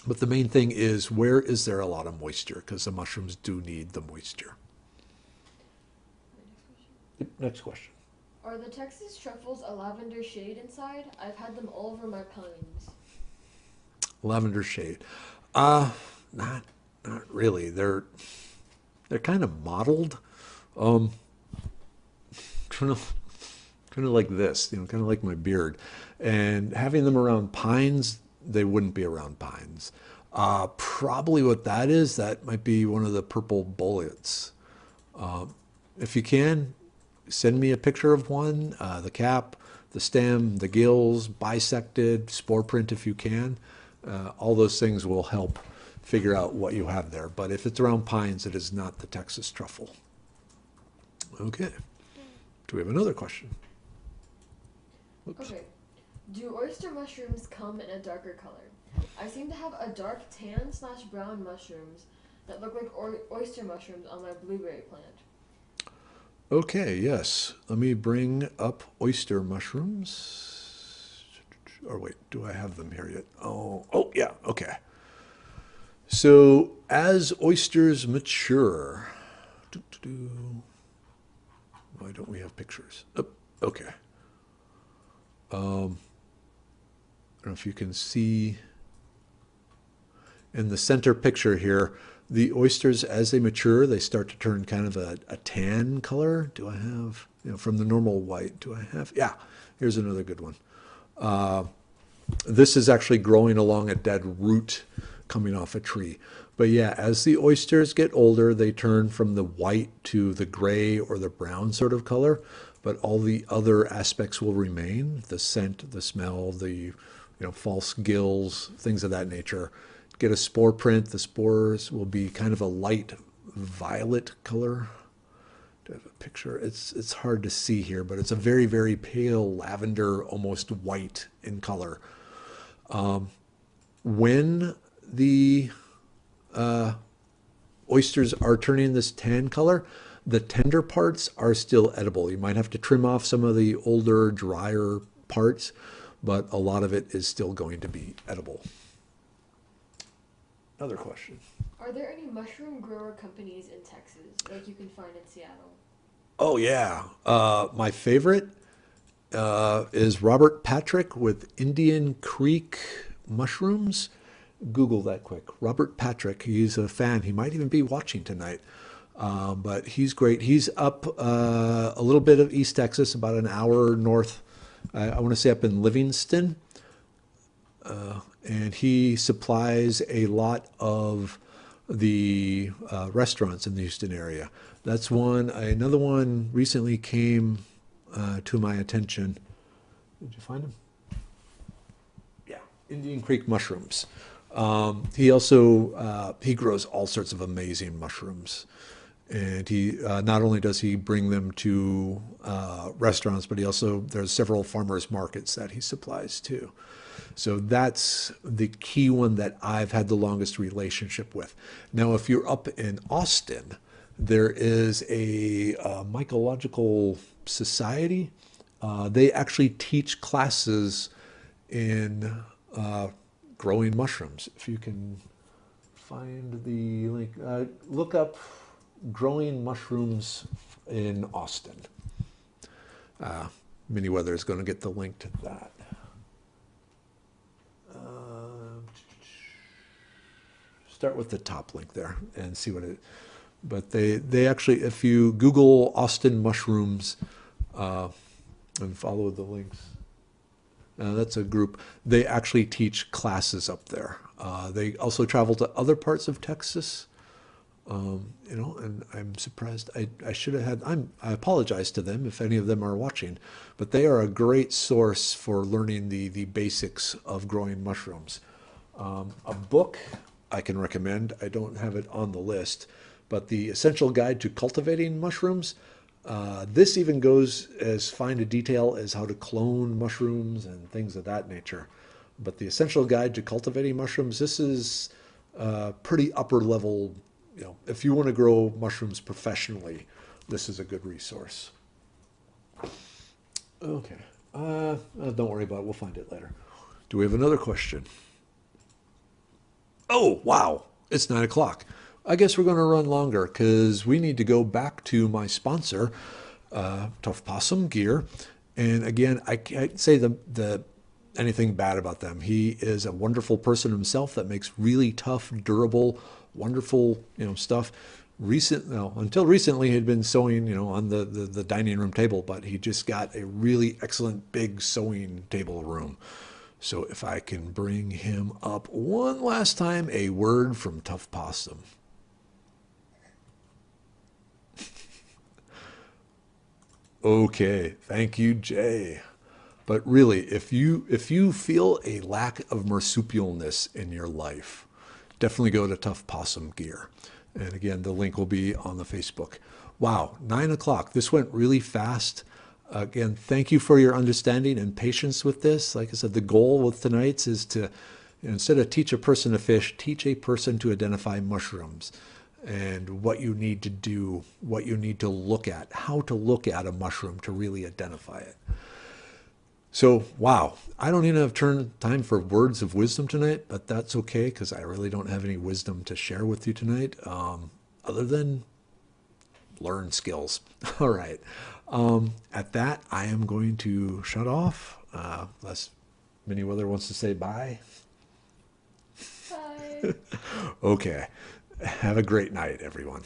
But the main thing is, where is there a lot of moisture? Because the mushrooms do need the moisture. Next question. Are the Texas truffles a lavender shade inside? I've had them all over my pines. Lavender shade. Not really. They're kind of mottled. Kind of like this, kind of like my beard. And having them around pines, they wouldn't be around pines. Probably what that is, that might be one of the purple bullets. If you can, send me a picture of one, the cap, the stem, the gills, bisected, spore print if you can. All those things will help figure out what you have there. But if it's around pines, it is not the Texas truffle. Okay. Do we have another question? Oops. Okay. Do oyster mushrooms come in a darker color? I seem to have a dark tan/brown mushrooms that look like oyster mushrooms on my blueberry plant. Okay, yes. Let me bring up oyster mushrooms. Or wait, do I have them here yet? Oh yeah, okay. So as oysters mature, why don't we have pictures? Oh, okay. I don't know if you can see in the center picture here, the oysters, as they mature, they start to turn kind of a tan color. Do I have, from the normal white, do I have? Yeah, here's another good one. This is actually growing along a dead root coming off a tree. But yeah, as the oysters get older, they turn from the white to the gray or the brown sort of color. But all the other aspects will remain: the scent, the smell, the false gills, things of that nature. Get a spore print. The spores will be kind of a light violet color. Do I have a picture? It's hard to see here, but it's a very, very pale lavender, almost white in color. When the oysters are turning this tan color, the tender parts are still edible. You might have to trim off some of the older, drier parts, but a lot of it is still going to be edible. Another question. Are there any mushroom grower companies in Texas, like you can find in Seattle? Oh, yeah. My favorite is Robert Patrick with Indian Creek mushrooms. Google that quick. Robert Patrick, he's a fan. He might even be watching tonight. But he's great. He's up a little bit of East Texas, about an hour north. I want to say up in Livingston. And he supplies a lot of the restaurants in the Houston area. That's one. Another one recently came to my attention. Did you find him? Yeah, Indian Creek mushrooms. He also he grows all sorts of amazing mushrooms, and he not only does he bring them to restaurants, but he also there's several farmers markets that he supplies to. So that's the key one that I've had the longest relationship with. Now, if you're up in Austin, there is a mycological society. They actually teach classes in growing mushrooms. If you can find the link, look up growing mushrooms in Austin. Merriwether is going to get the link to that. Start with the top link there and see what it. But they actually, if you Google Austin mushrooms and follow the links, that's a group. They actually teach classes up there. They also travel to other parts of Texas. And I'm surprised. I should have had. I apologize to them if any of them are watching, but they are a great source for learning the basics of growing mushrooms. A book I can recommend. I don't have it on the list, but the Essential Guide to Cultivating Mushrooms. This even goes as fine a detail as how to clone mushrooms and things of that nature. But the Essential Guide to Cultivating Mushrooms. This is pretty upper level. If you want to grow mushrooms professionally, this is a good resource. Okay. Don't worry about it. We'll find it later. Do we have another question? Oh, wow. It's 9 o'clock. I guess we're going to run longer because we need to go back to my sponsor, Tough Possum Gear. And again, I can't say anything bad about them. He is a wonderful person himself that makes really tough, durable, wonderful, stuff. Until recently, he'd been sewing, on the dining room table, but he just got a really excellent big sewing table room. So if I can bring him up one last time, a word from Tough Possum. Okay, thank you, Jay. But really, if you feel a lack of marsupialness in your life, definitely go to Tough Possum Gear. And again, the link will be on the Facebook. Wow, 9 o'clock. This went really fast. Again, thank you for your understanding and patience with this. Like I said, the goal with tonight's is to, instead of teach a person to fish, teach a person to identify mushrooms. and what you need to do, what you need to look at, how to look at a mushroom to really identify it. So, wow, I don't even have time for words of wisdom tonight, but that's okay because I really don't have any wisdom to share with you tonight, other than learn skills. All right. At that, I am going to shut off. Unless Merriwether wants to say bye. Bye. Okay. Have a great night, everyone.